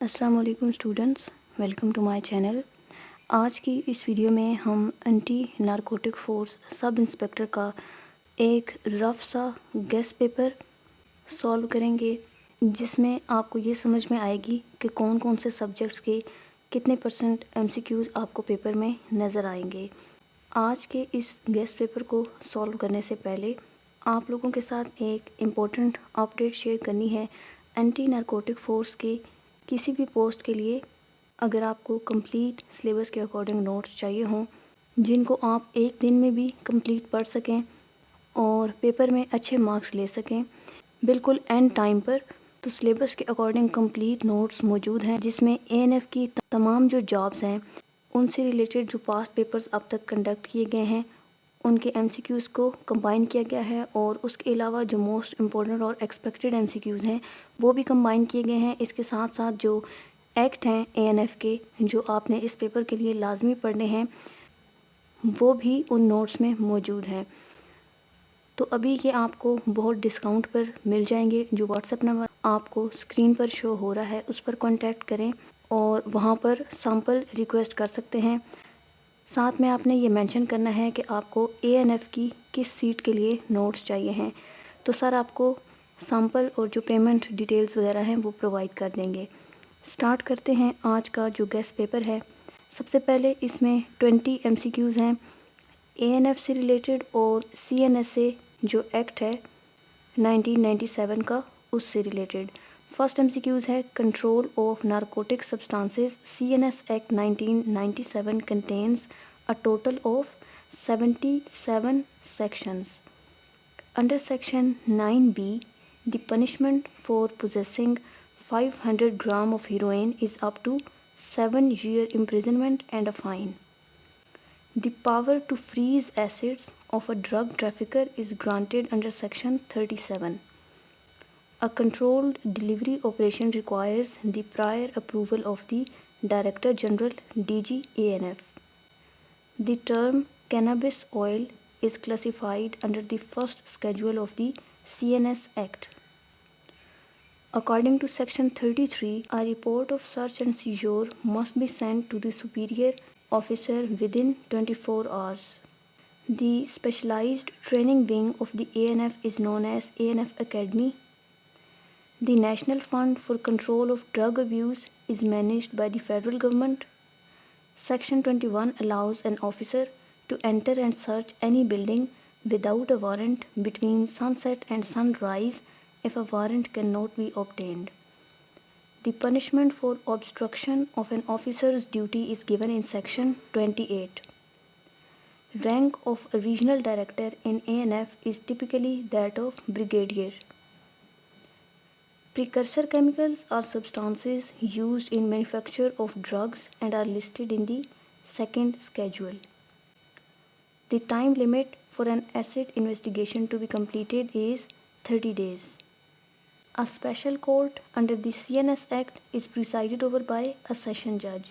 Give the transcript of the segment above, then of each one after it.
अस्सलाम वालेकुम students, welcome to my channel. आज की इस वीडियो में हम anti narcotic force sub inspector का एक रफ सा गेस्ट पेपर सॉल्व करेंगे, जिसमें आपको ये समझ में आएगी कि कौन कौन से सब्जेक्ट्स के कितने परसेंट एमसीक्यूज़ आपको पेपर में नज़र आएंगे। आज के इस गेस्ट पेपर को सॉल्व करने से पहले आप लोगों के साथ एक इम्पोर्टेंट अपडेट शेयर करनी है। एंटी नारकोटिक फोर्स के किसी भी पोस्ट के लिए अगर आपको कंप्लीट सिलेबस के अकॉर्डिंग नोट्स चाहिए हों, जिनको आप एक दिन में भी कंप्लीट पढ़ सकें और पेपर में अच्छे मार्क्स ले सकें बिल्कुल एंड टाइम पर, तो सिलेबस के अकॉर्डिंग कंप्लीट नोट्स मौजूद हैं, जिसमें एएनएफ की तमाम जो जॉब्स हैं उनसे रिलेटेड जो पास्ट पेपर्स अब तक कंडक्ट किए गए हैं उनके एमसीक्यूज़ को कंबाइन किया गया है, और उसके अलावा जो मोस्ट इम्पोर्टेंट और एक्सपेक्टेड एमसीक्यूज़ हैं वो भी कंबाइन किए गए हैं। इसके साथ साथ जो एक्ट हैं एएनएफ के जो आपने इस पेपर के लिए लाजमी पढ़ने हैं वो भी उन नोट्स में मौजूद हैं। तो अभी ये आपको बहुत डिस्काउंट पर मिल जाएंगे। जो व्हाट्सएप नंबर आपको स्क्रीन पर शो हो रहा है उस पर कॉन्टैक्ट करें और वहाँ पर सैम्पल रिक्वेस्ट कर सकते हैं। साथ में आपने ये मेंशन करना है कि आपको एएनएफ की किस सीट के लिए नोट्स चाहिए हैं, तो सर आपको सैम्पल और जो पेमेंट डिटेल्स वगैरह हैं वो प्रोवाइड कर देंगे। स्टार्ट करते हैं आज का जो गेस्ट पेपर है। सबसे पहले इसमें 20 एमसीक्यूज़ हैं एएनएफ से रिलेटेड और सीएनएसए जो एक्ट है 1997 का उससे रिलेटेड। फर्स्ट एमसीक्यूज़ है control of narcotic substances. CNS act 1997 contains a total of 77 sections. Under section 9B, the punishment for possessing 500 grams of heroin is up to 7-year imprisonment and a fine. The power to freeze assets of a drug trafficker is granted under section 37. A controlled delivery operation requires the prior approval of the Director General DG ANF. The term cannabis oil is classified under the first schedule of the CNS Act. According to section 33, a report of search and seizure must be sent to the superior officer within 24 hours. The specialized training wing of the ANF is known as ANF Academy. The National Fund for Control of Drug Abuse is managed by the federal government. Section 21 allows an officer to enter and search any building without a warrant between sunset and sunrise if a warrant cannot be obtained. The punishment for obstruction of an officer's duty is given in Section 28. Rank of a regional director in ANF is typically that of brigadier. Precursor chemicals are substances used in manufacture of drugs and are listed in the second schedule. The time limit for an asset investigation to be completed is 30 days. A special court under the CNS Act is presided over by a session judge.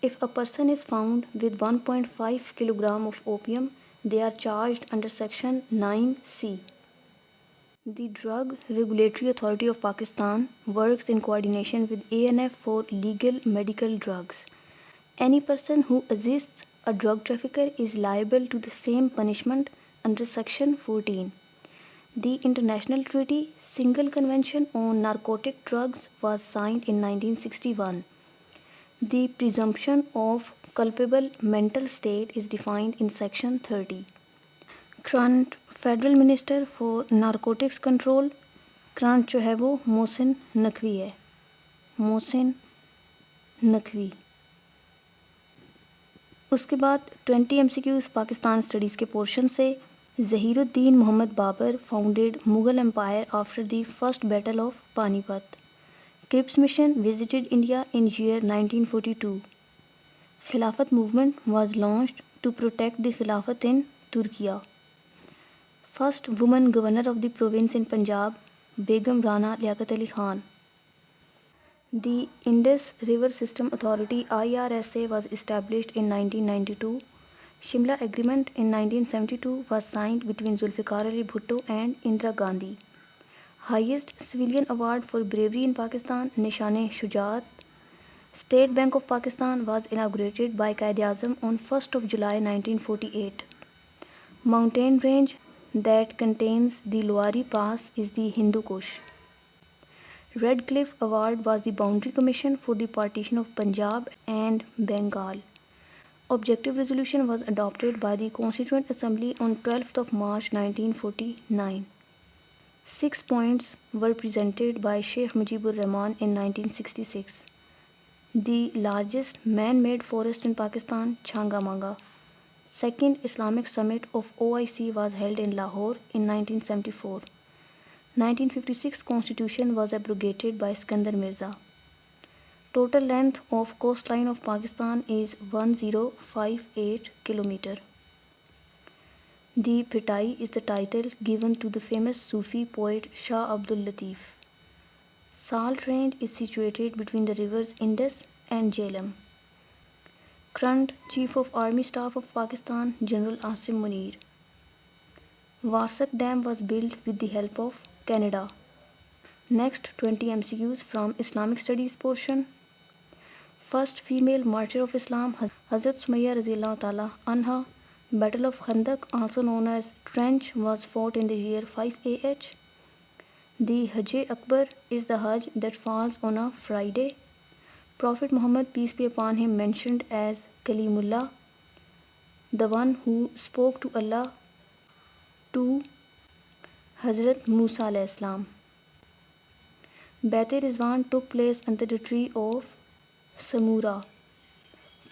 If a person is found with 1.5 kg of opium, they are charged under Section 9C. The Drug Regulatory Authority of Pakistan works in coordination with ANF for legal medical drugs. Any person who assists a drug trafficker is liable to the same punishment under Section 14. The International Treaty Single Convention on Narcotic Drugs was signed in 1961. The presumption of culpable mental state is defined in Section 30. Current federal minister for narcotics control current जो है वो मोहसिन नकवी है। मोहसिन नकवी। उसके बाद 20 MCQs Pakistan studies के portion से। Zahiruddin Muhammad Babur founded Mughal empire after the first battle of Panipat. Cripps mission visited India in year 1942। Khilafat movement was launched to protect the Khilafat in Türkiye. First woman governor of the province in Punjab, Begum Rana Liaquat Ali Khan. The Indus River System Authority IRSA was established in 1992. Shimla Agreement in 1972 was signed between Zulfikar Ali Bhutto and Indira Gandhi. Highest civilian award for bravery in Pakistan, Nishan-e-Shujaat. State Bank of Pakistan was inaugurated by Quaid-e-Azam on 1st of July 1948. Mountain range that contains the Luari Pass is the Hindu Kush. Red Cliff Award was the boundary commission for the partition of Punjab and Bengal. Objective resolution was adopted by the Constituent Assembly on 12th of March 1949. 6 points were presented by Sheikh Mujibur Rahman in 1966. The largest man-made forest in Pakistan, Changamanga. Second Islamic Summit of OIC was held in Lahore in 1974. 1956 Constitution was abrogated by Iskandar Mirza. Total length of coastline of Pakistan is 1058 km. The Pitai is the title given to the famous Sufi poet Shah Abdul Latif. Salt Range is situated between the rivers Indus and Jhelum. Current Chief of Army Staff of Pakistan, General Asim Munir. Warsak Dam was built with the help of Canada. Next 20 MCQs from Islamic Studies portion. First female martyr of Islam, Hazrat Sumayya Radhiyallahu Ta'ala Anha. Battle of Khandak, also known as Trench, was fought in the year 5 AH. The Hajj Akbar is the Hajj that falls on a Friday. Prophet Muhammad, peace be upon him, mentioned as Kalimullah, the one who spoke to Allah, to Hazrat Musa alayhi salam. Bait-e-Rizwan took place under the tree of Samura.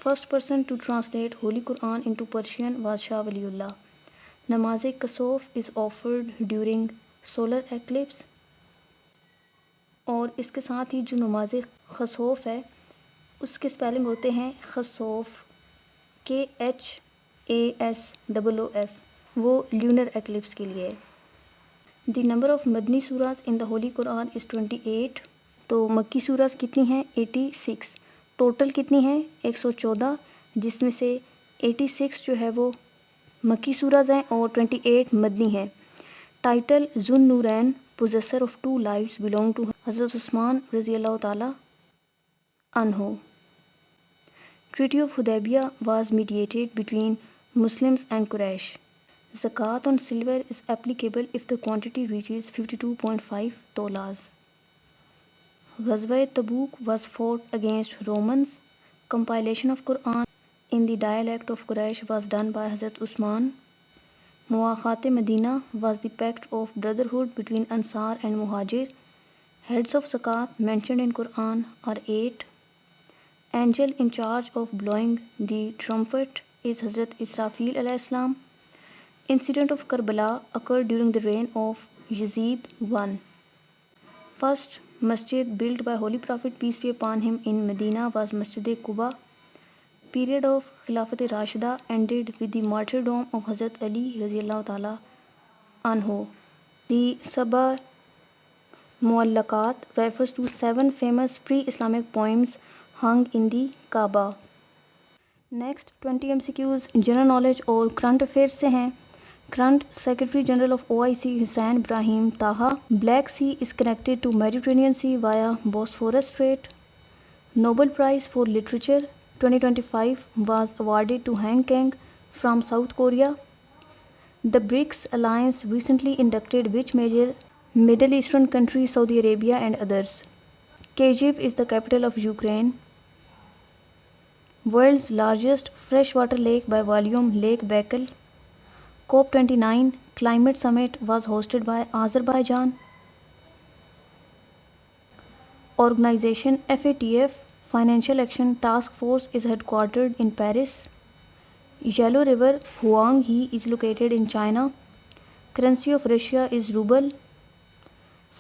First person to translate Holy Quran into Persian was Shah Waliullah. Namaz-e-Kasuf is offered during solar eclipse. और इसके साथ ही जो नमाज खसोफ है उसके spelling होते हैं खसोफ, KHASOOF, वो ल्यूनर एक्लिप्स के लिए। द नंबर ऑफ़ मदनी सूरास in the holy Quran is 28। तो मक्की सूरास कितनी हैं? 86। टोटल कितनी हैं? 114, जिसमें से 86 जो है वो मक्की सूरास हैं और 28 मदनी हैं। टाइटल जुन नूरैन, possessor of 2 lights, belong to Hazrat Usman Raziyallahu Ta'ala Anhu. Treaty of Hudaybiyah was mediated between Muslims and Quraysh. Zakat on silver is applicable if the quantity reaches 52.5 tolas. Ghazwa Tabuk was fought against Romans. Compilation of Quran in the dialect of Quraysh was done by Hazrat Usman. Muwaqat Medina was the pact of brotherhood between Ansar and Muhajir. Heads of Zakat mentioned in Quran are 8. Angel in charge of blowing the trumpet is Hazrat Israfil alayhi salam. Incident of Karbala occurred during the reign of Yazid I. First masjid built by Holy Prophet, peace be upon him, in Medina was Masjid-e-Quba. Period of Khilafat-e-Rashida ended with the martyrdom of Hazrat Ali Raziyallahu Ta'ala Anhu. The Sab'a Mu'allaqat refers to 7 famous pre-Islamic poems hung in the Kaaba. Next 20 MCQs general knowledge और current affairs से हैं। Current secretary general of OIC Hussain Ibrahim Taha. Black Sea is connected to Mediterranean Sea via Bosphorus Strait. Nobel Prize for Literature 2025 was awarded to Han Kang from South Korea. The BRICS alliance recently inducted which major Middle Eastern country? Saudi Arabia and others. Kyiv is the capital of Ukraine. World's largest freshwater lake by volume, Lake Baikal. COP29 climate summit was hosted by Azerbaijan. Organization FATF Financial Action Task Force is headquartered in Paris. Yellow River Huanghe is located in China. Currency of Russia is ruble.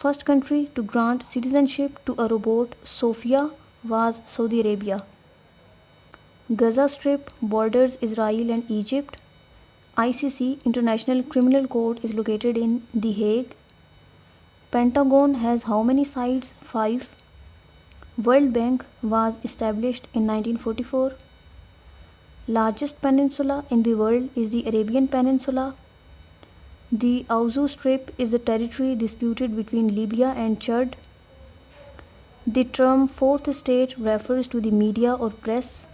First country to grant citizenship to a robot, Sophia, was Saudi Arabia. Gaza Strip borders Israel and Egypt. ICC International Criminal Court is located in The Hague. Pentagon has how many sides? 5. World Bank was established in 1944. Largest peninsula in the world is the Arabian Peninsula. The Aouzou Strip is the territory disputed between Libya and Chad. The term fourth estate refers to the media or press.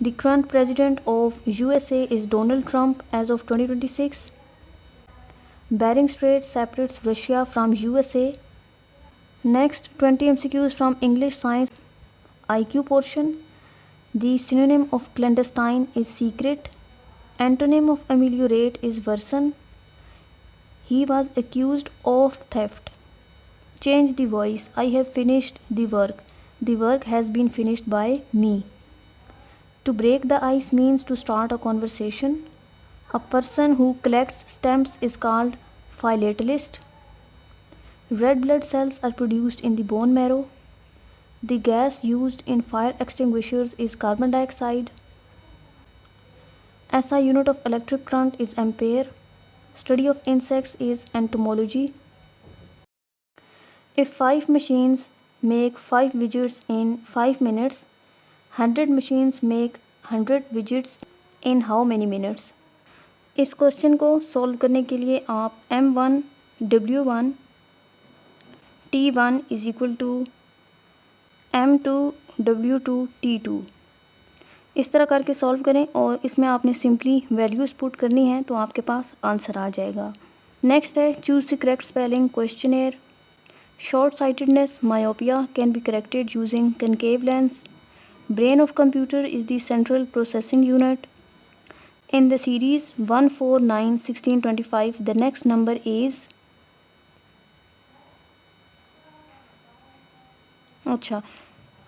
The current president of USA is Donald Trump as of 2026. Bering Strait separates Russia from USA. Next, 20 MCQs from English Science IQ portion. The synonym of clandestine is secret. Antonym of ameliorate is worsen. He was accused of theft. Change the voice. I have finished the work. The work has been finished by me. To break the ice means to start a conversation. A person who collects stamps is called philatelist. Red blood cells are produced in the bone marrow. The gas used in fire extinguishers is carbon dioxide. SI unit of electric current is ampere. Study of insects is entomology. If 5 machines make 5 widgets in 5 minutes, 100 machines make 100 widgets in how many minutes? इस question को solve करने के लिए आप M1 W1 T1 is equal to M2 W2 T2 इस तरह करके solve करें और इसमें आपने सिंपली वैल्यूज़ पुट करनी है तो आपके पास आंसर आ जाएगा। नेक्स्ट है choose the correct spelling questionnaire. Short sightedness myopia can be corrected using concave lens. Brain of computer is the central processing unit. In the series 1, 4, 9, 16, 25, the next number is अच्छा,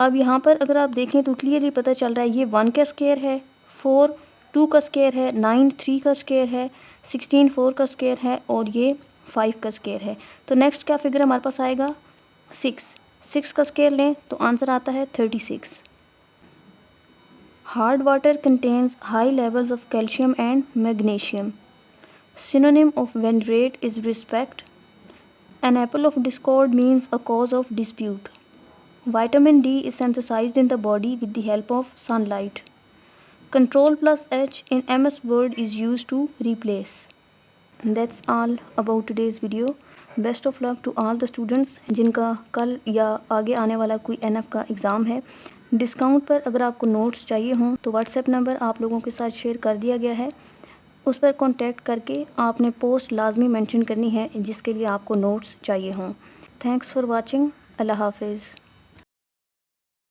अब यहाँ पर अगर आप देखें तो क्लियरली पता चल रहा है ये 1 का स्क्वायर है, 4 2 का स्क्वायर है, 9 3 का स्क्वायर है, 16 4 का स्क्वायर है और ये 5 का स्क्वायर है। तो नेक्स्ट क्या फिगर हमारे पास आएगा 6 का स्क्वायर लें तो आंसर आता है 36। Hard water contains high levels of calcium and magnesium. Synonym of venerate is respect. An apple of discord means a cause of dispute. Vitamin D is synthesized in the body with the help of sunlight. Control plus H in MS Word is used to replace. That's all about today's video. Best of luck to all the students जिनका कल या आगे आने वाला कोई NF का exam है। Discount पर अगर आपको नोट्स चाहिए हों तो व्हाट्सएप नंबर आप लोगों के साथ शेयर कर दिया गया है, उस पर कांटेक्ट करके आपने पोस्ट लाजमी मेंशन करनी है जिसके लिए आपको नोट्स चाहिए हों। Thanks for watching. अल्लाह हाफिज़।